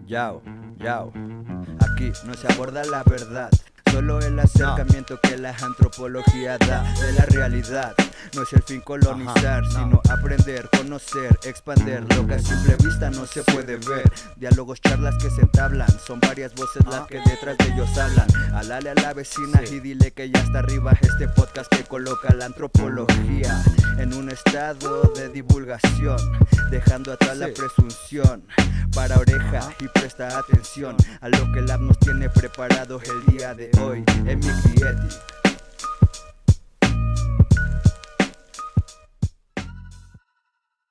Yao, yao. Aquí no se aborda la verdad, solo el acercamiento que la antropología da de la realidad. No es el fin colonizar, sino aprender, conocer, expander lo que a simple vista no se puede ver. Diálogos, charlas que se entablan, son varias voces las que detrás de ellos hablan. Alale a la vecina y dile que ya está arriba este podcast que coloca la antropología en un estado de divulgación, dejando atrás la presunción. Para oreja y presta atención a lo que el app nos tiene preparado el día de hoy. Emic y Etic.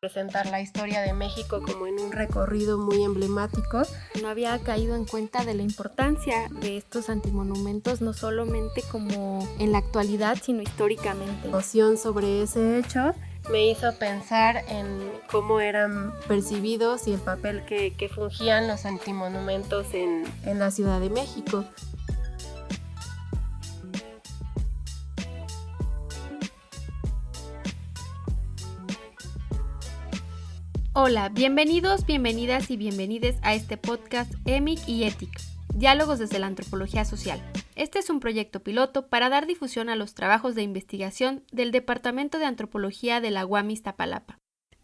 Presentar la historia de México como en un recorrido muy emblemático. No había caído en cuenta de la importancia de estos antimonumentos, no solamente como en la actualidad, sino históricamente. La emoción sobre ese hecho me hizo pensar en cómo eran percibidos y el papel que fungían los antimonumentos en la Ciudad de México. Hola, bienvenidos, bienvenidas y bienvenides a este podcast Emic y Etic, diálogos desde la antropología social. Este es un proyecto piloto para dar difusión a los trabajos de investigación del Departamento de Antropología de la UAM Iztapalapa.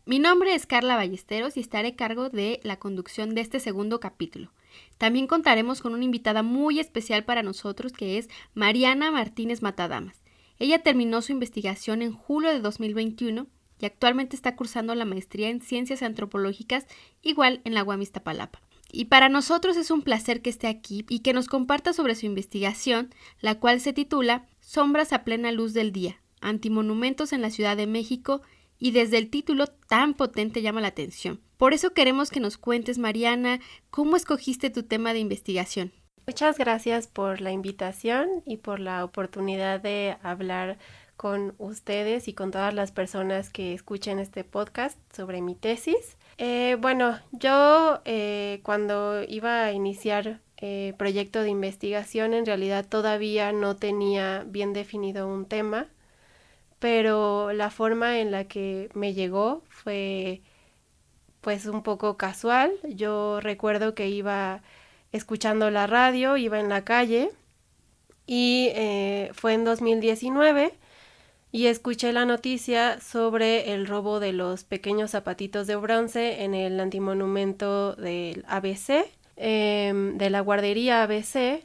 Mi nombre es Carla Ballesteros y estaré a cargo de la conducción de este segundo capítulo. También contaremos con una invitada muy especial para nosotros que es Mariana Martínez Matadamas. Ella terminó su investigación en julio de 2021 y actualmente está cursando la maestría en Ciencias Antropológicas, igual en la UAM Iztapalapa. Y para nosotros es un placer que esté aquí y que nos comparta sobre su investigación, la cual se titula Sombras a plena luz del día, antimonumentos en la Ciudad de México, y desde el título tan potente llama la atención. Por eso queremos que nos cuentes, Mariana, ¿cómo escogiste tu tema de investigación? Muchas gracias por la invitación y por la oportunidad de hablar con ustedes y con todas las personas que escuchen este podcast sobre mi tesis. Yo cuando iba a iniciar proyecto de investigación, en realidad todavía no tenía bien definido un tema, pero la forma en la que me llegó fue pues un poco casual. Yo recuerdo que iba escuchando la radio, iba en la calle y fue en 2019 y escuché la noticia sobre el robo de los pequeños zapatitos de bronce en el antimonumento del ABC, de la guardería ABC,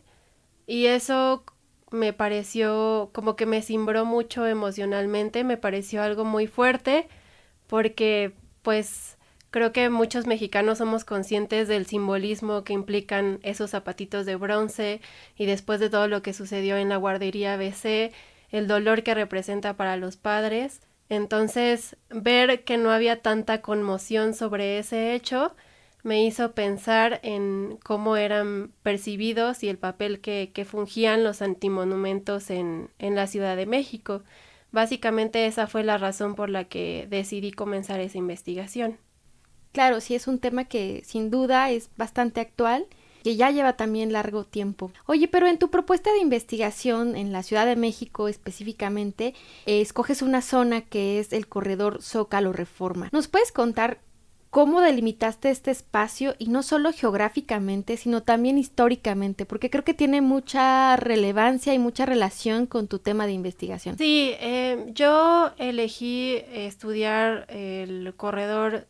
y eso me pareció como que me cimbró mucho emocionalmente, me pareció algo muy fuerte porque pues creo que muchos mexicanos somos conscientes del simbolismo que implican esos zapatitos de bronce y después de todo lo que sucedió en la guardería ABC, el dolor que representa para los padres. Entonces, ver que no había tanta conmoción sobre ese hecho me hizo pensar en cómo eran percibidos y el papel que fungían los antimonumentos en la Ciudad de México. Básicamente esa fue la razón por la que decidí comenzar esa investigación. Claro, sí es un tema que sin duda es bastante actual, que ya lleva también largo tiempo. Oye, pero en tu propuesta de investigación en la Ciudad de México específicamente, escoges una zona que es el corredor Zócalo Reforma. ¿Nos puedes contar cómo delimitaste este espacio y no solo geográficamente, sino también históricamente? Porque creo que tiene mucha relevancia y mucha relación con tu tema de investigación. Sí, yo elegí estudiar el corredor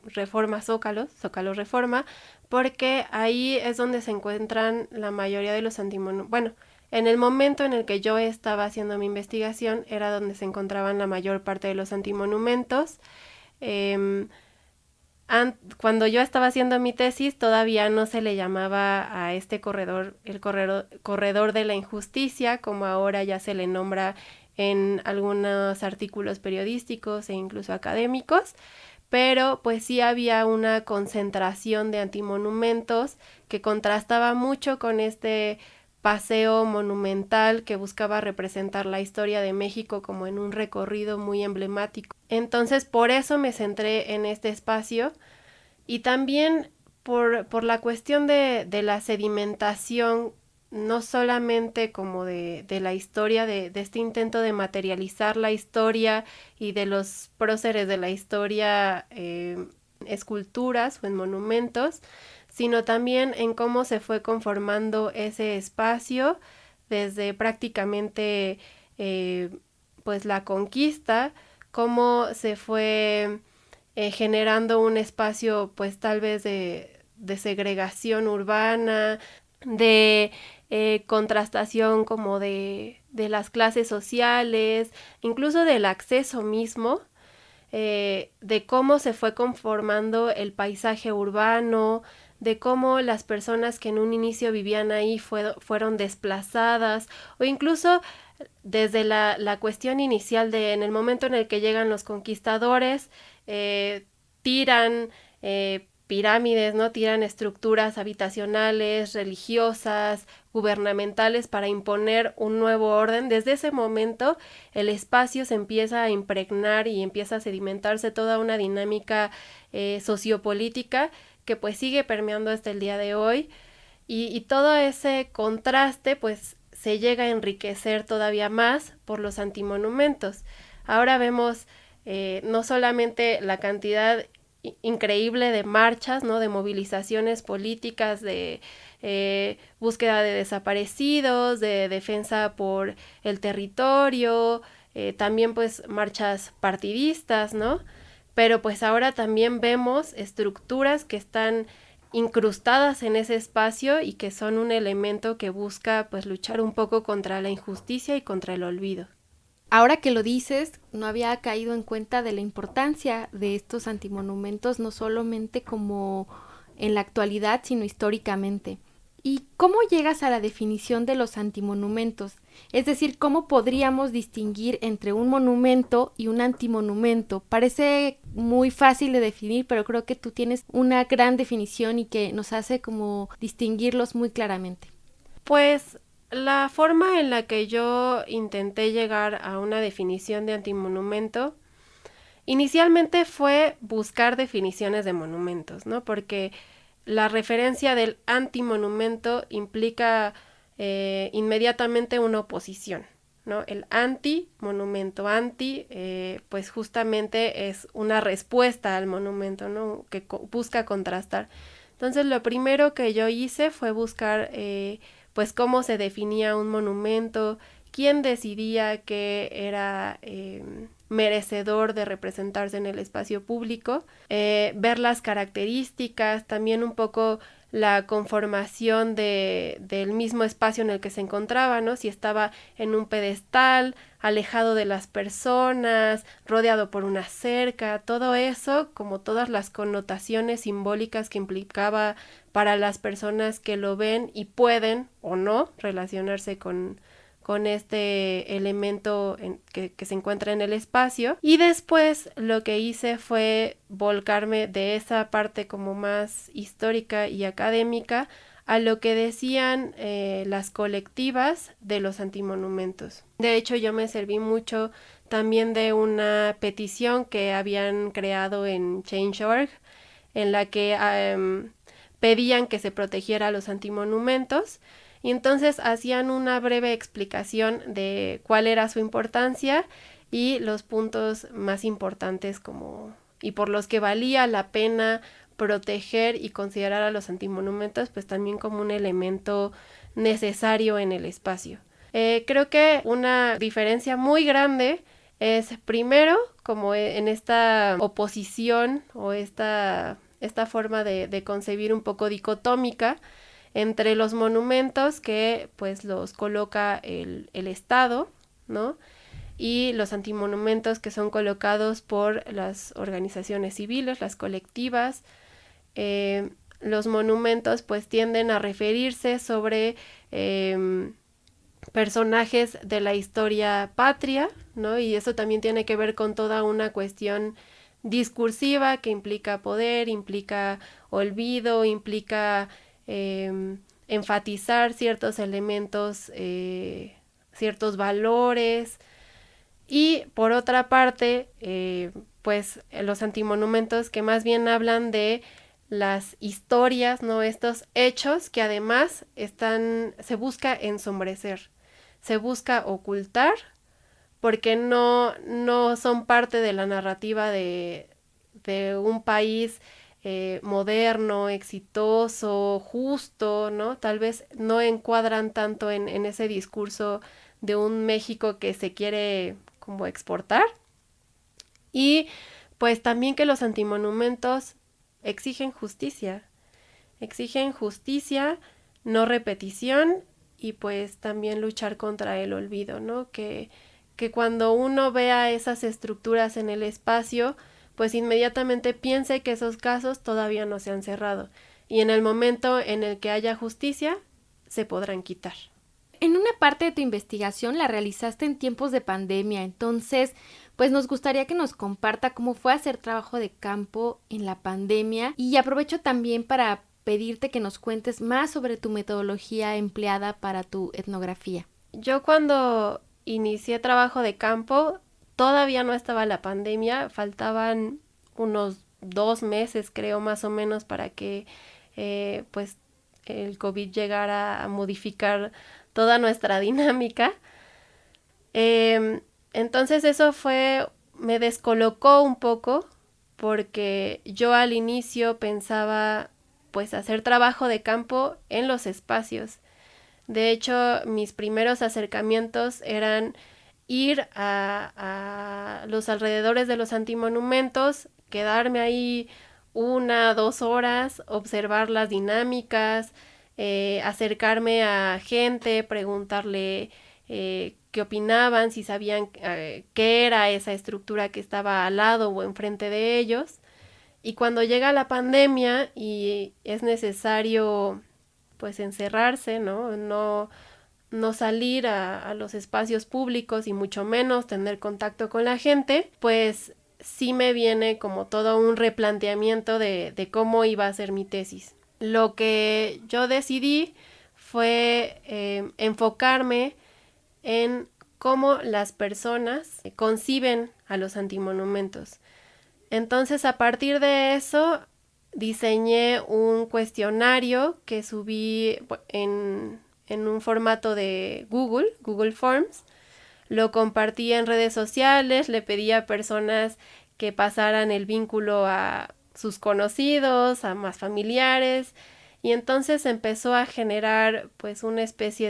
Reforma Zócalo Reforma, porque ahí es donde se encuentran la mayoría de los antimonumentos. Bueno, en el momento en el que yo estaba haciendo mi investigación era donde se encontraban la mayor parte de los antimonumentos. Cuando yo estaba haciendo mi tesis todavía no se le llamaba a este corredor el corredor de la injusticia, como ahora ya se le nombra en algunos artículos periodísticos e incluso académicos, pero pues sí había una concentración de antimonumentos que contrastaba mucho con este paseo monumental que buscaba representar la historia de México como en un recorrido muy emblemático. Entonces por eso me centré en este espacio y también por la cuestión de la sedimentación, no solamente como de la historia, de este intento de materializar la historia y de los próceres de la historia esculturas o en monumentos, sino también en cómo se fue conformando ese espacio desde prácticamente pues la conquista, cómo se fue generando un espacio pues tal vez de segregación urbana, de contrastación como de las clases sociales, incluso del acceso mismo, de cómo se fue conformando el paisaje urbano, de cómo las personas que en un inicio vivían ahí fueron desplazadas, o incluso desde la cuestión inicial de en el momento en el que llegan los conquistadores, tiran pirámides, ¿no? Tiran estructuras habitacionales, religiosas, gubernamentales para imponer un nuevo orden. Desde ese momento el espacio se empieza a impregnar y empieza a sedimentarse toda una dinámica sociopolítica que pues sigue permeando hasta el día de hoy, y todo ese contraste pues se llega a enriquecer todavía más por los antimonumentos. Ahora vemos no solamente la cantidad increíble de marchas, ¿no? De movilizaciones políticas, de búsqueda de desaparecidos, de defensa por el territorio, también pues marchas partidistas, ¿no? Pero pues ahora también vemos estructuras que están incrustadas en ese espacio y que son un elemento que busca pues luchar un poco contra la injusticia y contra el olvido. Ahora que lo dices, no había caído en cuenta de la importancia de estos antimonumentos, no solamente como en la actualidad, sino históricamente. ¿Y cómo llegas a la definición de los antimonumentos? Es decir, ¿cómo podríamos distinguir entre un monumento y un antimonumento? Parece muy fácil de definir, pero creo que tú tienes una gran definición y que nos hace como distinguirlos muy claramente. Pues la forma en la que yo intenté llegar a una definición de antimonumento inicialmente fue buscar definiciones de monumentos, ¿no? Porque la referencia del antimonumento implica inmediatamente una oposición, ¿no? El anti-monumento, pues justamente es una respuesta al monumento, ¿no? Que busca contrastar. Entonces lo primero que yo hice fue buscar pues cómo se definía un monumento, quién decidía que era merecedor de representarse en el espacio público, ver las características, también un poco la conformación del mismo espacio en el que se encontraba, ¿no? Si estaba en un pedestal, alejado de las personas, rodeado por una cerca, todo eso, como todas las connotaciones simbólicas que implicaba para las personas que lo ven y pueden o no relacionarse con este elemento que se encuentra en el espacio. Y después lo que hice fue volcarme de esa parte como más histórica y académica a lo que decían las colectivas de los antimonumentos. De hecho, yo me serví mucho también de una petición que habían creado en Change.org, en la que pedían que se protegiera a los antimonumentos. Y entonces hacían una breve explicación de cuál era su importancia y los puntos más importantes y por los que valía la pena proteger y considerar a los antimonumentos pues también como un elemento necesario en el espacio. Creo que una diferencia muy grande es primero como en esta oposición o esta forma de concebir un poco dicotómica entre los monumentos que pues los coloca el Estado, ¿no? Y los antimonumentos que son colocados por las organizaciones civiles, las colectivas. Los monumentos pues tienden a referirse sobre personajes de la historia patria, ¿no? Y eso también tiene que ver con toda una cuestión discursiva que implica poder, implica olvido, implica enfatizar ciertos elementos, ciertos valores. Y por otra parte, pues los antimonumentos que más bien hablan de las historias, ¿no? Estos hechos que además se busca ensombrecer, se busca ocultar, porque no son parte de la narrativa de un país moderno, exitoso, justo, ¿no? Tal vez no encuadran tanto en ese discurso de un México que se quiere como exportar. Y pues también que los antimonumentos exigen justicia, no repetición, y pues también luchar contra el olvido, ¿no? Que cuando uno vea esas estructuras en el espacio, pues inmediatamente piense que esos casos todavía no se han cerrado, y en el momento en el que haya justicia, se podrán quitar. En una parte de tu investigación la realizaste en tiempos de pandemia, entonces, pues nos gustaría que nos comparta cómo fue hacer trabajo de campo en la pandemia, y aprovecho también para pedirte que nos cuentes más sobre tu metodología empleada para tu etnografía. Yo cuando inicié trabajo de campo, todavía no estaba la pandemia, faltaban unos 2 meses, creo, más o menos, para que pues el COVID llegara a modificar toda nuestra dinámica. Entonces eso me descolocó un poco, porque yo al inicio pensaba pues hacer trabajo de campo en los espacios. De hecho, mis primeros acercamientos eran ir a los alrededores de los antimonumentos, quedarme ahí 1, 2 horas, observar las dinámicas, acercarme a gente, preguntarle qué opinaban, si sabían qué era esa estructura que estaba al lado o enfrente de ellos. Y cuando llega la pandemia y es necesario pues encerrarse, no salir a los espacios públicos y mucho menos tener contacto con la gente, pues sí me viene como todo un replanteamiento de cómo iba a ser mi tesis. Lo que yo decidí fue enfocarme en cómo las personas conciben a los antimonumentos. Entonces, a partir de eso, diseñé un cuestionario que subí en un formato de Google Forms. Lo compartí en redes sociales, le pedí a personas que pasaran el vínculo a sus conocidos, a más familiares, y entonces empezó a generar pues una especie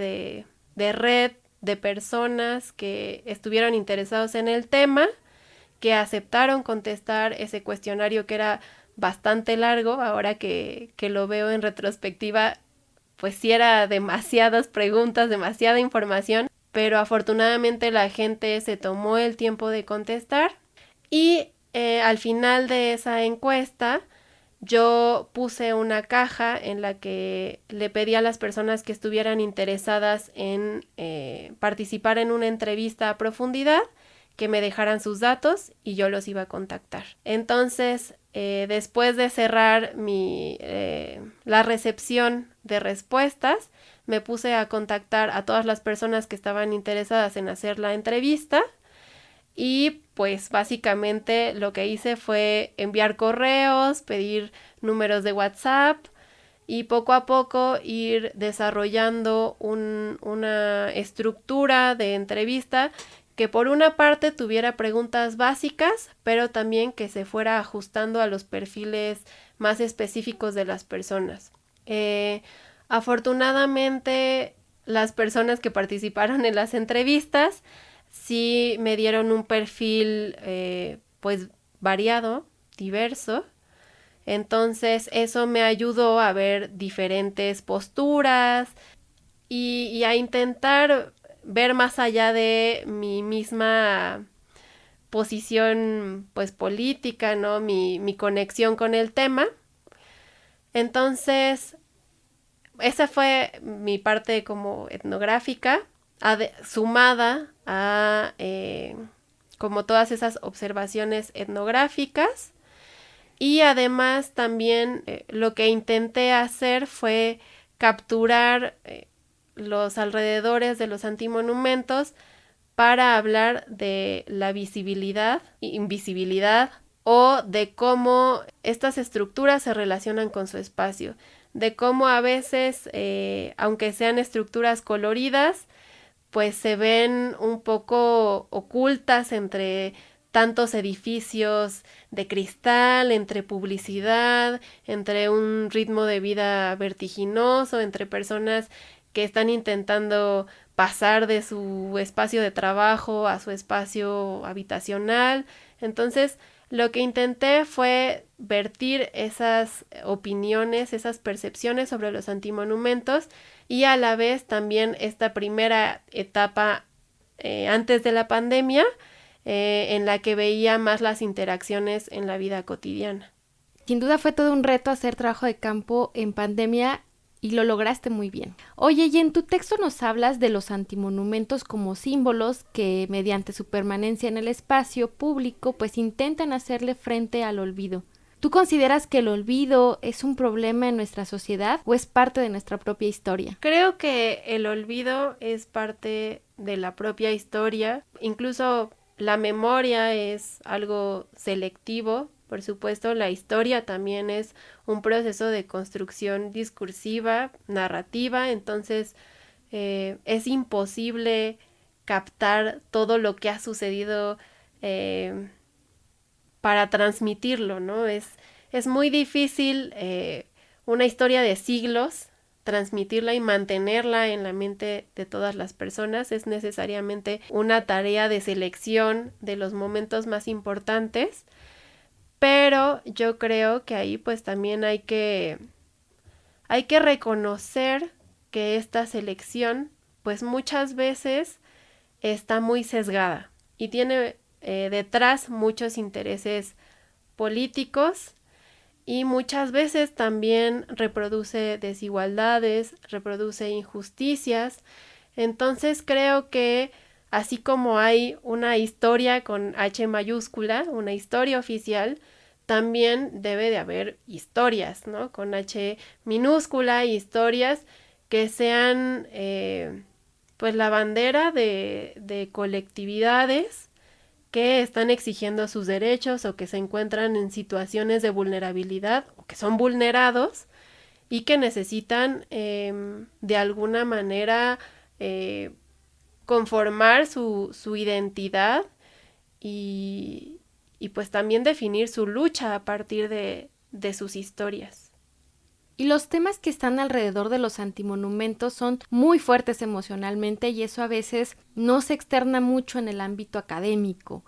de red de personas que estuvieron interesados en el tema, que aceptaron contestar ese cuestionario que era bastante largo. Ahora que lo veo en retrospectiva, pues sí era demasiadas preguntas, demasiada información, pero afortunadamente la gente se tomó el tiempo de contestar. Y al final de esa encuesta yo puse una caja en la que le pedí a las personas que estuvieran interesadas en participar en una entrevista a profundidad que me dejaran sus datos y yo los iba a contactar. Entonces, después de cerrar la recepción de respuestas, me puse a contactar a todas las personas que estaban interesadas en hacer la entrevista, y pues básicamente lo que hice fue enviar correos, pedir números de WhatsApp y poco a poco ir desarrollando una estructura de entrevista que por una parte tuviera preguntas básicas, pero también que se fuera ajustando a los perfiles más específicos de las personas. Afortunadamente, las personas que participaron en las entrevistas sí me dieron un perfil pues variado, diverso. Entonces eso me ayudó a ver diferentes posturas y a intentar ver más allá de mi misma posición pues política, ¿no? Mi conexión con el tema. Entonces, esa fue mi parte como etnográfica, sumada a como todas esas observaciones etnográficas. Y además también lo que intenté hacer fue capturar los alrededores de los antimonumentos para hablar de la visibilidad e invisibilidad, o de cómo estas estructuras se relacionan con su espacio, de cómo a veces, aunque sean estructuras coloridas, pues se ven un poco ocultas entre tantos edificios de cristal, entre publicidad, entre un ritmo de vida vertiginoso, entre personas que están intentando pasar de su espacio de trabajo a su espacio habitacional. Entonces, lo que intenté fue vertir esas opiniones, esas percepciones sobre los antimonumentos y a la vez también esta primera etapa antes de la pandemia, en la que veía más las interacciones en la vida cotidiana. Sin duda fue todo un reto hacer trabajo de campo en pandemia y lo lograste muy bien. Oye, y en tu texto nos hablas de los antimonumentos como símbolos que mediante su permanencia en el espacio público pues intentan hacerle frente al olvido. ¿Tú consideras que el olvido es un problema en nuestra sociedad o es parte de nuestra propia historia? Creo que el olvido es parte de la propia historia, incluso la memoria es algo selectivo. Por supuesto, la historia también es un proceso de construcción discursiva, narrativa, entonces es imposible captar todo lo que ha sucedido para transmitirlo, ¿no? Es muy difícil una historia de siglos transmitirla y mantenerla en la mente de todas las personas. Es necesariamente una tarea de selección de los momentos más importantes, pero yo creo que ahí pues también hay que reconocer que esta selección pues muchas veces está muy sesgada y tiene detrás muchos intereses políticos y muchas veces también reproduce desigualdades, reproduce injusticias. Entonces creo que así como hay una historia con H mayúscula, una historia oficial, también debe de haber historias, ¿no? Con H minúscula, historias que sean pues la bandera de colectividades que están exigiendo sus derechos o que se encuentran en situaciones de vulnerabilidad o que son vulnerados y que necesitan de alguna manera conformar su identidad y pues también definir su lucha a partir de sus historias. Y los temas que están alrededor de los antimonumentos son muy fuertes emocionalmente y eso a veces no se externa mucho en el ámbito académico.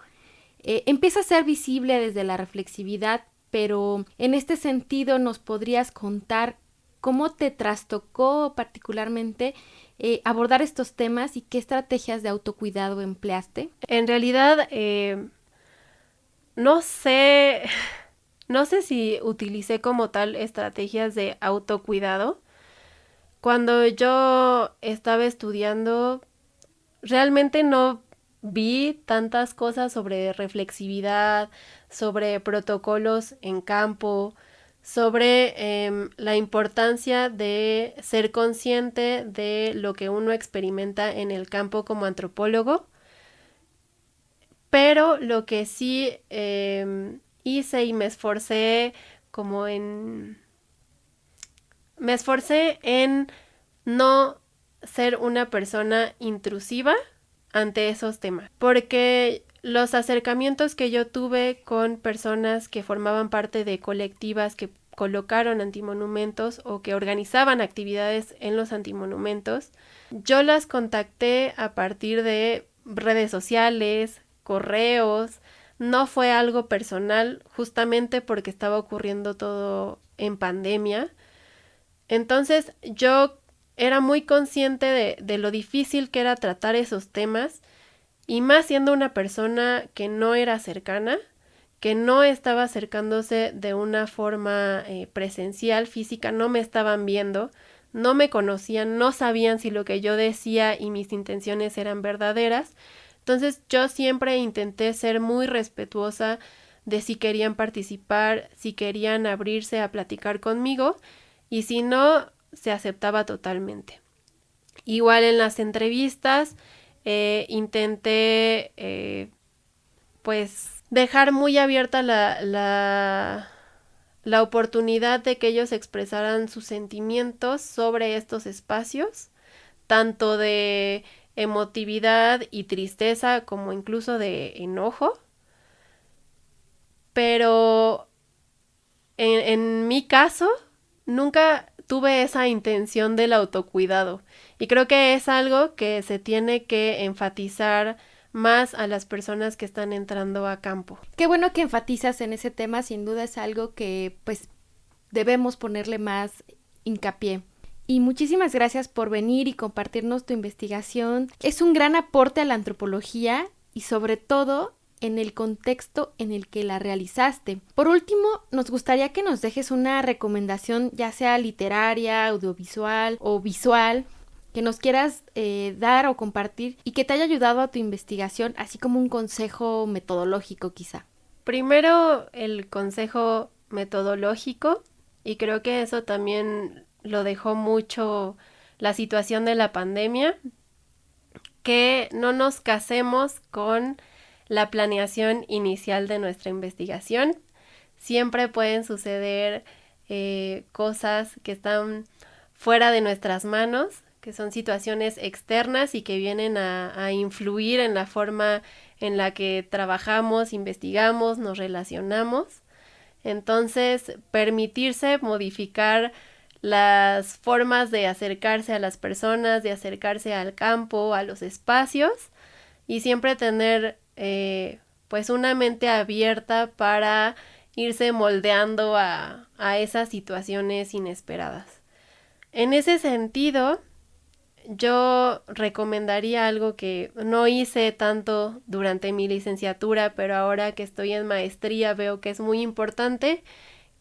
Empieza a ser visible desde la reflexividad, pero en este sentido nos podrías contar cómo te trastocó particularmente abordar estos temas y qué estrategias de autocuidado empleaste. En realidad, no sé si utilicé como tal estrategias de autocuidado. Cuando yo estaba estudiando, realmente no vi tantas cosas sobre reflexividad, sobre protocolos en campo, sobre la importancia de ser consciente de lo que uno experimenta en el campo como antropólogo. Pero lo que sí hice y me esforcé en no ser una persona intrusiva ante esos temas, porque los acercamientos que yo tuve con personas que formaban parte de colectivas que colocaron antimonumentos o que organizaban actividades en los antimonumentos, yo las contacté a partir de redes sociales, correos. No fue algo personal, justamente porque estaba ocurriendo todo en pandemia. Entonces yo era muy consciente de lo difícil que era tratar esos temas, y más siendo una persona que no era cercana, que no estaba acercándose de una forma presencial, física, no me estaban viendo, no me conocían, no sabían si lo que yo decía y mis intenciones eran verdaderas. Entonces yo siempre intenté ser muy respetuosa de si querían participar, si querían abrirse a platicar conmigo, y si no, se aceptaba totalmente. Igual en las entrevistas intenté pues dejar muy abierta la oportunidad de que ellos expresaran sus sentimientos sobre estos espacios, tanto de emotividad y tristeza como incluso de enojo. pero en mi caso nunca tuve esa intención del autocuidado y creo que es algo que se tiene que enfatizar más a las personas que están entrando a campo. Qué bueno que enfatizas en ese tema, sin duda es algo que pues debemos ponerle más hincapié. Y muchísimas gracias por venir y compartirnos tu investigación. Es un gran aporte a la antropología y sobre todo en el contexto en el que la realizaste. Por último, nos gustaría que nos dejes una recomendación, ya sea literaria, audiovisual o visual, que nos quieras dar o compartir y que te haya ayudado a tu investigación, así como un consejo metodológico quizá. Primero, el consejo metodológico, y creo que eso también lo dejó mucho la situación de la pandemia, que no nos casemos con la planeación inicial de nuestra investigación. Siempre pueden suceder cosas que están fuera de nuestras manos, que son situaciones externas y que vienen a influir en la forma en la que trabajamos, investigamos, nos relacionamos. Entonces, permitirse modificar las formas de acercarse a las personas, de acercarse al campo, a los espacios, y siempre tener pues una mente abierta para irse moldeando a esas situaciones inesperadas. En ese sentido, yo recomendaría algo que no hice tanto durante mi licenciatura, pero ahora que estoy en maestría veo que es muy importante,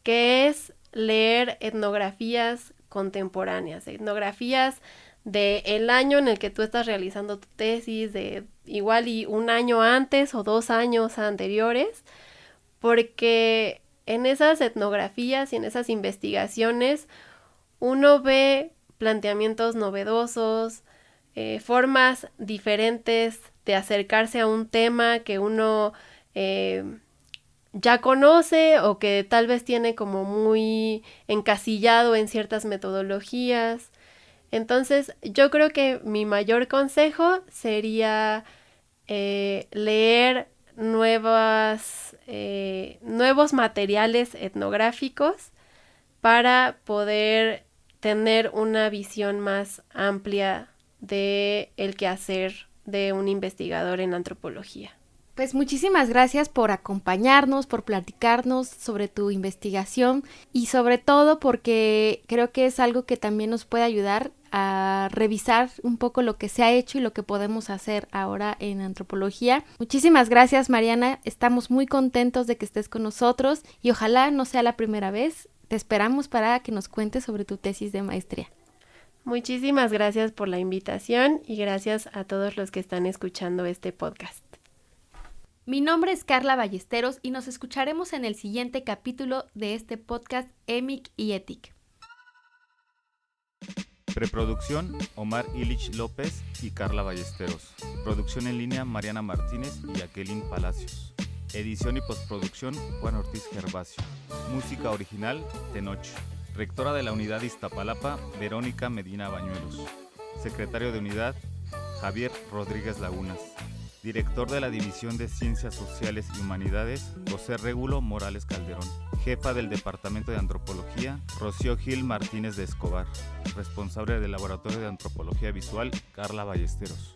que es leer etnografías contemporáneas, etnografías del año en el que tú estás realizando tu tesis, de igual y un año antes o 2 años anteriores, porque en esas etnografías y en esas investigaciones uno ve planteamientos novedosos, formas diferentes de acercarse a un tema que uno ya conoce o que tal vez tiene como muy encasillado en ciertas metodologías. Entonces, yo creo que mi mayor consejo sería leer nuevos materiales etnográficos para poder tener una visión más amplia de el quehacer de un investigador en antropología. Pues muchísimas gracias por acompañarnos, por platicarnos sobre tu investigación y sobre todo porque creo que es algo que también nos puede ayudar a revisar un poco lo que se ha hecho y lo que podemos hacer ahora en antropología. Muchísimas gracias, Mariana, estamos muy contentos de que estés con nosotros y ojalá no sea la primera vez. Te esperamos para que nos cuentes sobre tu tesis de maestría. Muchísimas gracias por la invitación y gracias a todos los que están escuchando este podcast. Mi nombre es Carla Ballesteros y nos escucharemos en el siguiente capítulo de este podcast EMIC y ETIC. Preproducción, Omar Illich López y Carla Ballesteros. Producción en línea, Mariana Martínez y Jacqueline Palacios. Edición y postproducción, Juan Ortiz Gervasio. Música original, Tenoch. Rectora de la Unidad Iztapalapa, Verónica Medina Bañuelos. Secretario de Unidad, Javier Rodríguez Lagunas. Director de la División de Ciencias Sociales y Humanidades, José Régulo Morales Calderón. Jefa del Departamento de Antropología, Rocío Gil Martínez de Escobar. Responsable del Laboratorio de Antropología Visual, Carla Ballesteros.